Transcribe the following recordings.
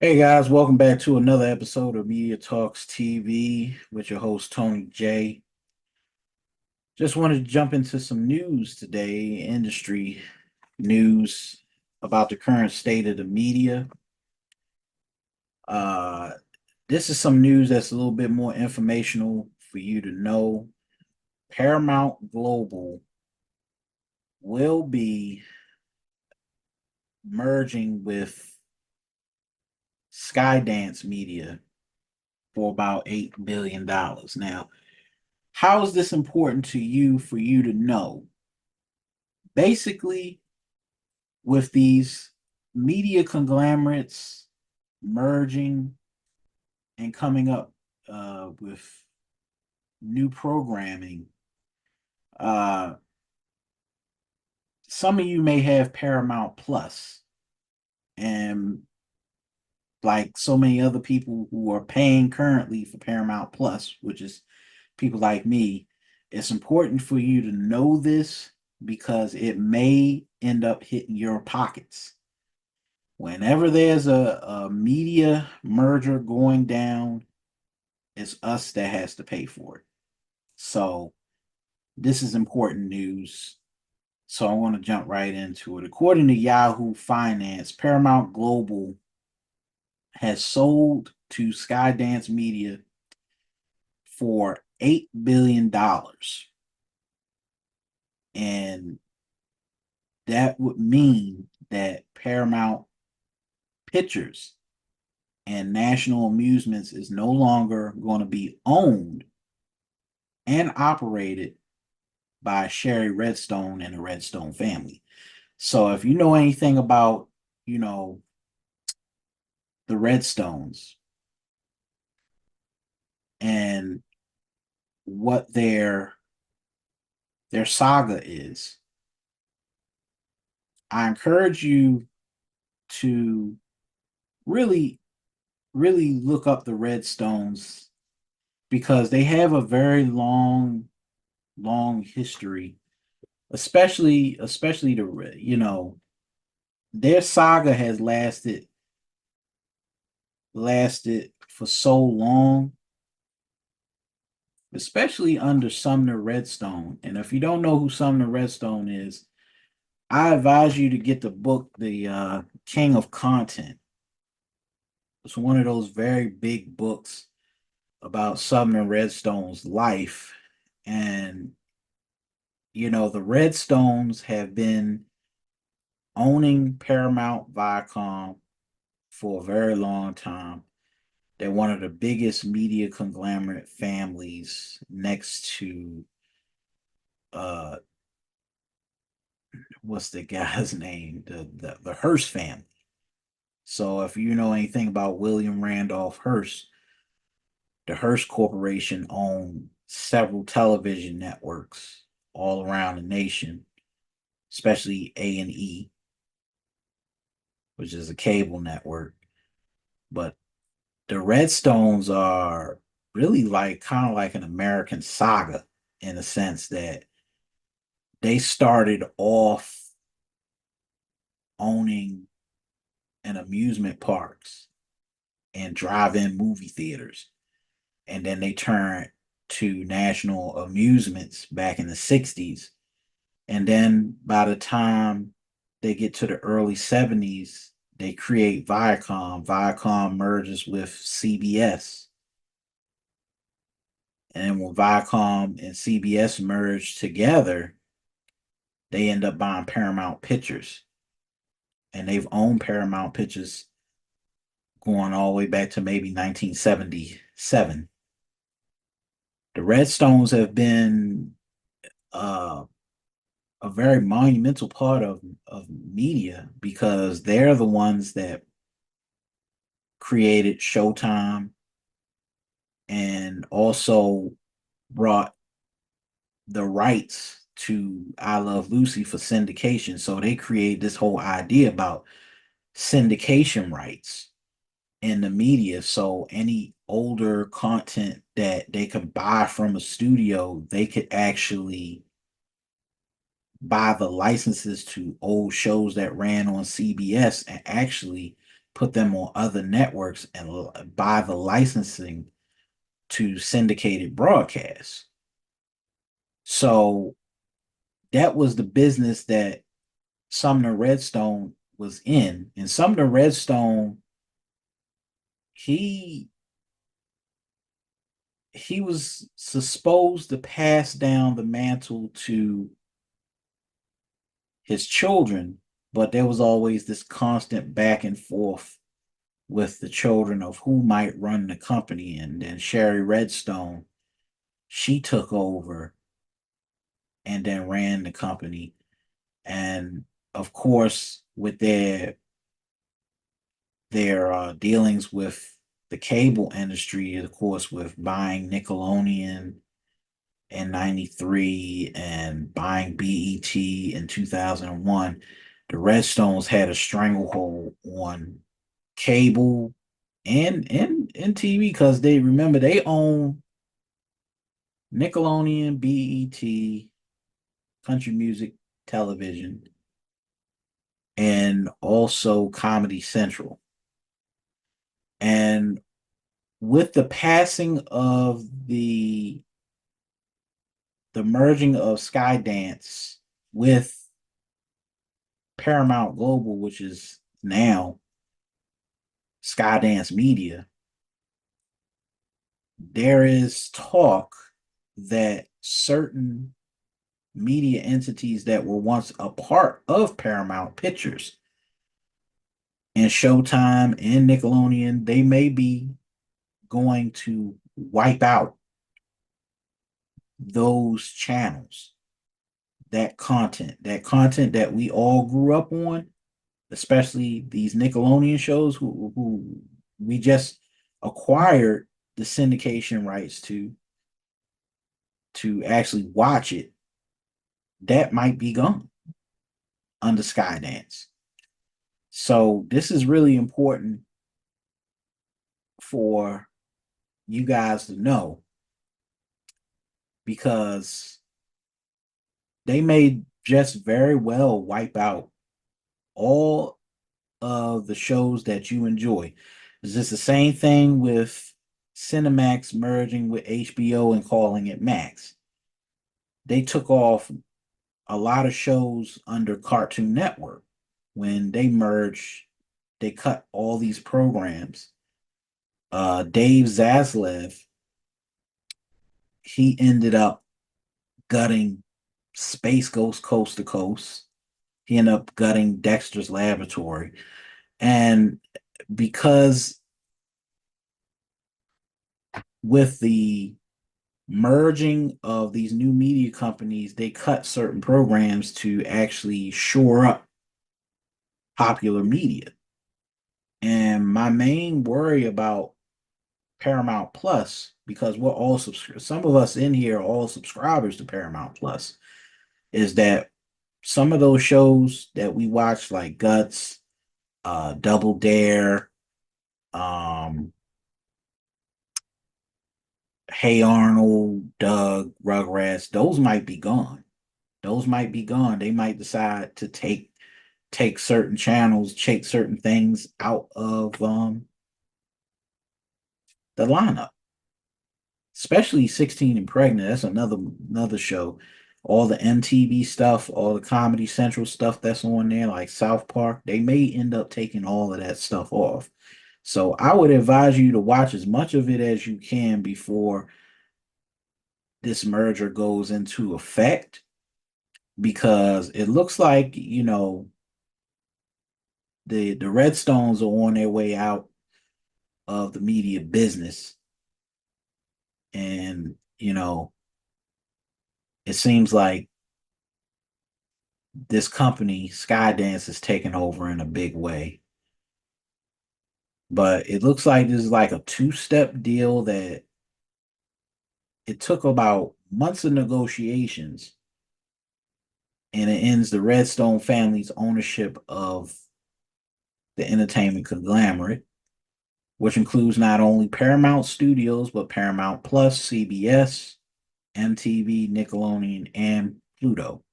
Hey guys, welcome back to another episode of Media Talks TV with your host Tony J. Just wanted to jump into some news today, industry news about the current state of the media. Uh, this is some news that's a little bit more informational for you to know. Paramount Global will be merging with Skydance Media for about $8 billion. Now, how is this important to you for you to know? Basically, with these media conglomerates merging and coming up with new programming, uh, some of you may have Paramount Plus, and like so many other people who are paying currently for Paramount Plus, which is people like me, it's important for you to know this because it may end up hitting your pockets. Whenever there's a media merger going down, it's us that has to pay for it. So this is important news. So I want to jump right into it. According to Yahoo Finance, Paramount Global has sold to Skydance Media for $8 billion. And that would mean that Paramount Pictures and National Amusements is no longer going to be owned and operated by Sherry Redstone and the Redstone family. So if you know anything about, you know, the Redstones and what their saga is, I encourage you to really really look up the Redstones because they have a very long history, especially the their saga has lasted for so long, especially under Sumner Redstone. And if you don't know who Sumner Redstone is, I advise you to get the book, The King of Content. It's one of those very big books about Sumner Redstone's life. And, the Redstones have been owning Paramount Viacom for a very long time. They're one of the biggest media conglomerate families next to uh what's the guy's name? The Hearst family. So if you know anything about William Randolph Hearst, the Hearst Corporation owned several television networks all around the nation, especially A&E, which is a cable network. But the Redstones are really like kind of like an American saga in the sense that they started off owning an amusement parks and drive-in movie theaters, and then they turned to national amusements back in the 60s. And then by the time they get to the early 70s, they create Viacom. Viacom merges with CBS. And when Viacom and CBS merge together, they end up buying Paramount Pictures. And they've owned Paramount Pictures going all the way back to maybe 1977. The Redstones have been uh, a very monumental part of media because they're the ones that created Showtime and also brought the rights to I Love Lucy for syndication. So they created this whole idea about syndication rights in the media. So any older content that they could buy from a studio, they could actually buy the licenses to old shows that ran on CBS and actually put them on other networks and buy the licensing to syndicated broadcasts. So that was the business that Sumner Redstone was in. And Sumner Redstone, he he was supposed to pass down the mantle to his children, but there was always this constant back and forth with the children of who might run the company. And then Sherry Redstone, she took over and then ran the company. And of course, with their dealings with the cable industry, of course, with buying Nickelodeon in 93 and buying BET in 2001, the Redstones had a stranglehold on cable and TV because they remember they own Nickelodeon, BET, Country Music Television, and also Comedy Central. And with the passing of the merging of Skydance with Paramount Global, which is now Skydance Media, there is talk that certain media entities that were once a part of Paramount Pictures and Showtime and Nickelodeon, they may be going to wipe out those channels, that content that we all grew up on, especially these Nickelodeon shows who we just acquired the syndication rights to actually watch it, that might be gone under Skydance. So this is really important for you guys to know because they may just very well wipe out all of the shows that you enjoy. Is this the same thing with Cinemax merging with HBO and calling it Max? They took off a lot of shows under Cartoon Network. When they merged, they cut all these programs. Dave Zaslav, he ended up gutting Space Ghost Coast to Coast. He ended up gutting Dexter's Laboratory. And because with the merging of these new media companies, they cut certain programs to actually shore up popular media. And my main worry about Paramount Plus, because we're all some of us in here are all subscribers to Paramount Plus, is that some of those shows that we watch, like Guts, Double Dare, um, Hey Arnold, Doug, Rugrats, those might be gone. Those might be gone. They might decide to take certain channels, take certain things out of the lineup. Especially 16 and Pregnant. That's another show. All the MTV stuff, all the Comedy Central stuff that's on there, like South Park, they may end up taking all of that stuff off. So I would advise you to watch as much of it as you can before this merger goes into effect, because it looks like, the Redstones are on their way out of the media business. And, it seems like this company, Skydance, is taking over in a big way. But it looks like this is like a two-step deal that it took about months of negotiations, and it ends the Redstone family's ownership of the entertainment conglomerate, which includes not only Paramount Studios, but Paramount Plus, CBS, MTV, Nickelodeon, and Pluto.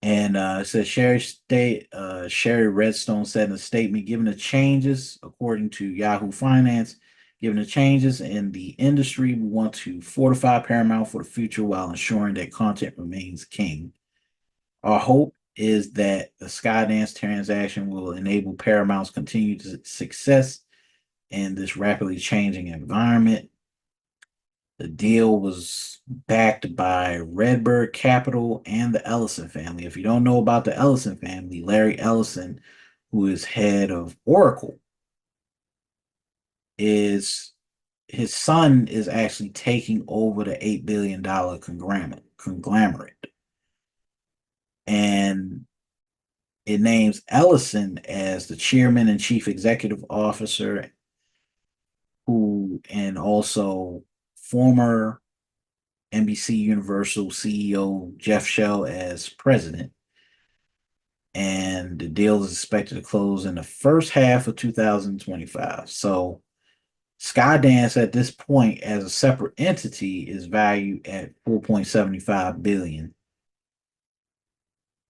And it says Sherry Redstone said in a statement, given the changes, according to Yahoo Finance, given the changes in the industry, we want to fortify Paramount for the future while ensuring that content remains king. Our hope is that the Skydance transaction will enable Paramount's continued success in this rapidly changing environment. The deal was backed by Redbird Capital and the Ellison family. If you don't know about the Ellison family, Larry Ellison, who is head of Oracle, is his son is actually taking over the $8 billion conglomerate. And it names Ellison as the chairman and chief executive officer, who and also former NBC Universal CEO Jeff Shell as president. And the deal is expected to close in the first half of 2025. So Skydance at this point as a separate entity is valued at 4.75 billion,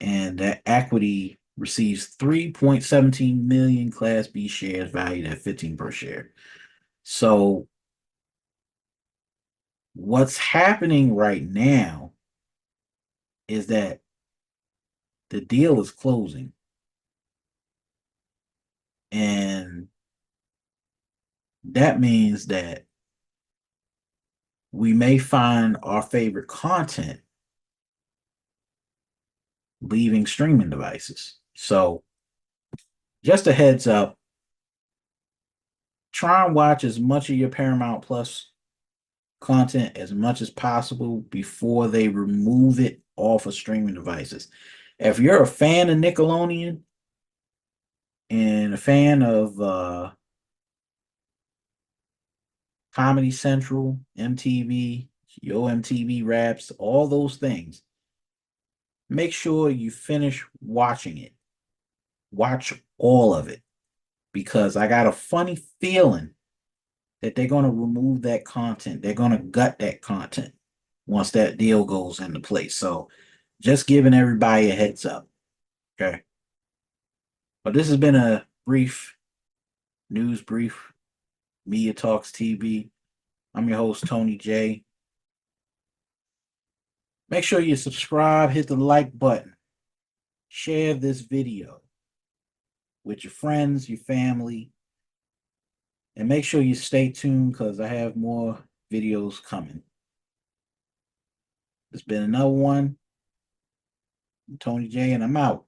and that equity receives 3.17 million Class B shares valued at 15 per share. So what's happening right now is that the deal is closing, and that means that we may find our favorite content leaving streaming devices. So just a heads up, try and watch as much of your Paramount Plus content as much as possible before they remove it off of streaming devices. If you're a fan of Nickelodeon and a fan of Comedy Central, MTV, Yo MTV Raps, all those things, make sure you finish watching it. Watch all of it, because I got a funny feeling that they're going to remove that content. They're going to gut that content once that deal goes into place. So just giving everybody a heads up. Okay. But this has been a brief news brief, Media Talks TV. I'm your host, Tony J. Make sure you subscribe, hit the like button, share this video with your friends, your family, and make sure you stay tuned because I have more videos coming. It's been another one. I'm Tony J, and I'm out.